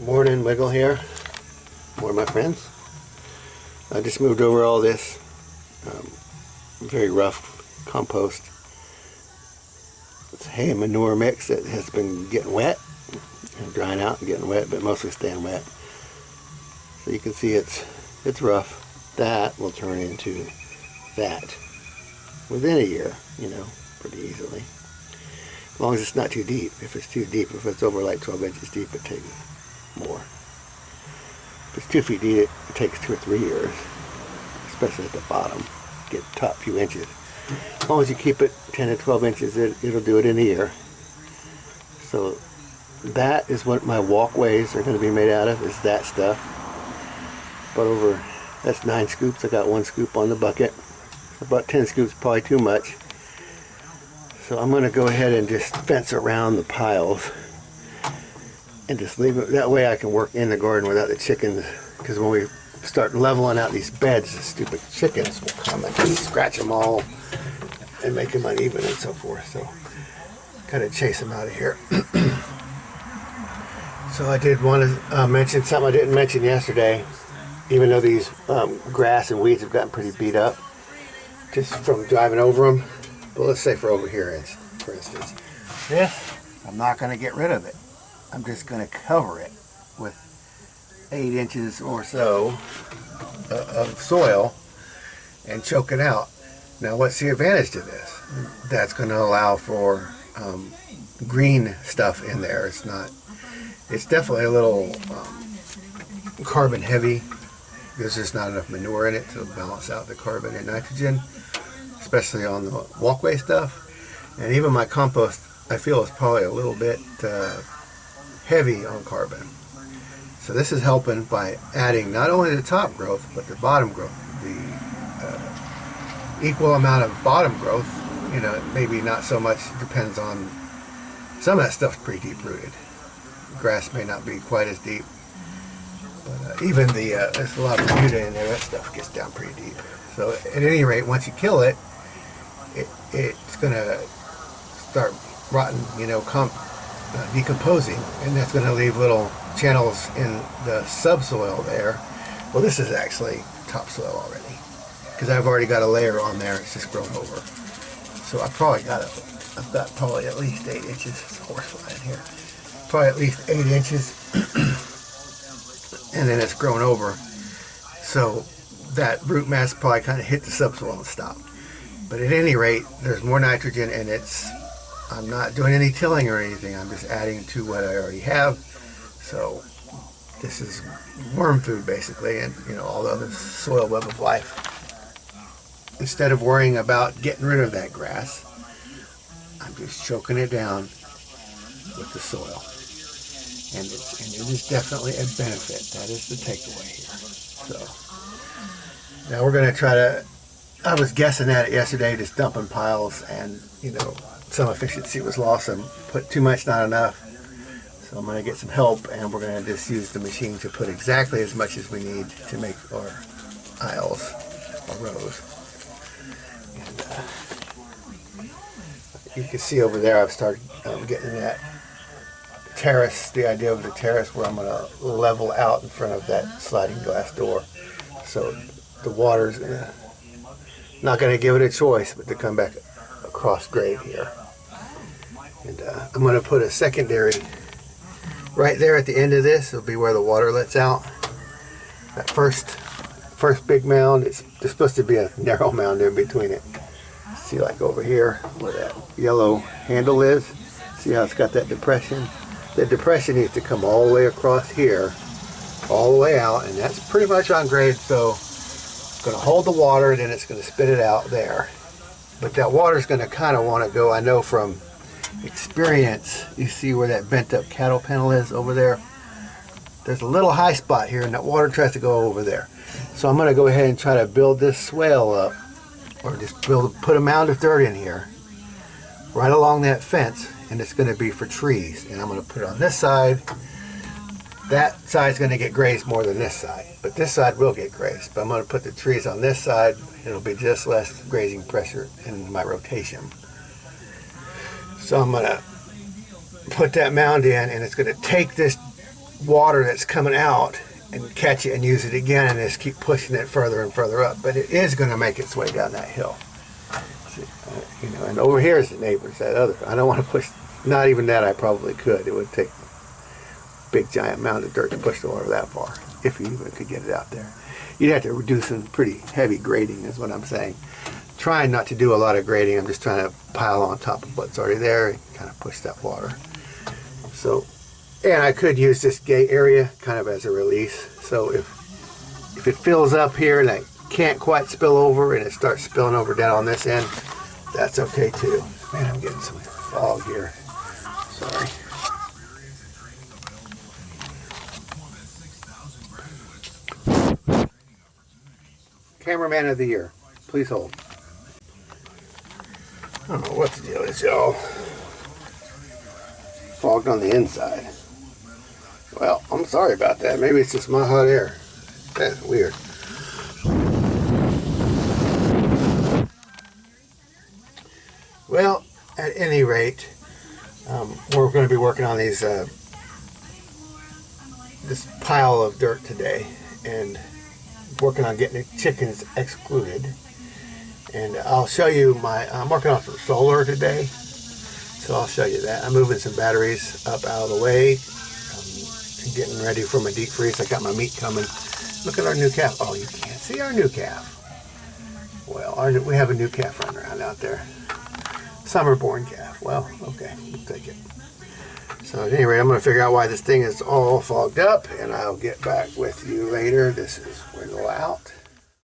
Morning, Wiggle here. Morning, my friends. I just moved over all this very rough compost. It's hay and manure mix that has been getting wet and drying out and getting wet, but mostly staying wet. So you can see it's rough. That will turn into that within a year, you know, pretty easily. As long as it's not too deep. If it's too deep, if it's over like 12 inches deep, it takes more. If it's 2 feet deep, it takes 2 or 3 years, especially at the bottom, get the top few inches. As long as you keep it 10 to 12 inches, it'll do it in a year. So that is what my walkways are going to be made out of, is that stuff. But that's 9 scoops. I got 1 scoop on the bucket. About 10 scoops, probably too much. So I'm going to go ahead and just fence around the piles and just leave it. That way I can work in the garden without the chickens, because when we start leveling out these beds, the stupid chickens will come and just scratch them all and make them uneven and so forth. So gotta chase them out of here. So I did want to mention something I didn't mention yesterday, even though these grass and weeds have gotten pretty beat up just from driving over them. But let's say for over here, for instance, this, I'm not going to get rid of it. I'm just going to cover it with 8 inches or so of soil and choke it out. Now, what's the advantage to this? That's going to allow for green stuff in there. It's definitely a little carbon heavy. There's just not enough manure in it to balance out the carbon and nitrogen, especially on the walkway stuff. And even my compost, I feel, is probably a little bit heavy on carbon. So this is helping by adding not only the top growth, but the bottom growth. The equal amount of bottom growth, you know, maybe not so much, depends on, some of that stuff's pretty deep rooted. Grass may not be quite as deep, but even there's a lot of Bermuda in there, that stuff gets down pretty deep. So at any rate, once you kill it, it's going to start rotting, you know, decomposing, and that's going to leave little channels in the subsoil there. Well, this is actually topsoil already, because I've already got a layer on there. It's just grown over. So I've got probably at least 8 inches. Horsefly in here. Probably at least 8 inches, and then it's grown over. So that root mass probably kind of hit the subsoil and stopped. But at any rate, there's more nitrogen, and I'm not doing any tilling or anything. I'm just adding to what I already have. So this is worm food basically, and you know, all the other soil web of life. Instead of worrying about getting rid of that grass, I'm just choking it down with the soil. And it is definitely a benefit. That is the takeaway here. So now we're going to try to, I was guessing at it yesterday, just dumping piles, and you know, some efficiency was lost. I put too much, not enough. So I'm going to get some help, and we're going to just use the machine to put exactly as much as we need to make our aisles, our rows. And you can see over there I've started getting that terrace, the idea of the terrace, where I'm going to level out in front of that sliding glass door. So the water's not going to give it a choice but to come back across grade here. And I'm going to put a secondary right there at the end of this. It'll be where the water lets out. That first big mound, there's supposed to be a narrow mound in between it. See, like over here where that yellow handle is, see how it's got that depression? The depression needs to come all the way across here, all the way out, and that's pretty much on grade. So it's going to hold the water, then it's going to spit it out there. But that water's going to kind of want to go, I know from experience. You see where that bent up cattle panel is over there? There's a little high spot here, and that water tries to go over there. So I'm going to go ahead and try to build this swale up, or just put a mound of dirt in here right along that fence, and it's going to be for trees. And I'm going to put it on this side. That side's going to get grazed more than this side, but this side will get grazed. But I'm going to put the trees on this side. It'll be just less grazing pressure in my rotation. So I'm going to put that mound in, and it's going to take this water that's coming out and catch it and use it again and just keep pushing it further and further up. But it is going to make its way down that hill. You know, and over here is the neighbors, that other. I don't want to push, not even that I probably could. It would take a big giant mound of dirt to push the water that far, if you even could get it out there. You'd have to do some pretty heavy grading is what I'm saying. Trying not to do a lot of grading, I'm just trying to pile on top of what's already there and kind of push that water. So, and I could use this gate area kind of as a release. So if it fills up here and I can't quite spill over and it starts spilling over down on this end, that's okay too. Man, I'm getting some fog here. Sorry. Cameraman of the year. Please hold. I don't know what the deal is, y'all. Fogged on the inside. Well, I'm sorry about that. Maybe it's just my hot air. That's weird. Well, at any rate, we're going to be working on these this pile of dirt today, and working on getting the chickens excluded. And I'll show you I'm working on some solar today, so I'll show you that. I'm moving some batteries up out of the way. I'm getting ready for my deep freeze. I got my meat coming. Look at our new calf. Oh, you can't see our new calf. Well, we have a new calf running around out there. Summer born calf. Well, okay, we'll take it. So at any rate, I'm going to figure out why this thing is all fogged up, and I'll get back with you later. This is Wiggle Out.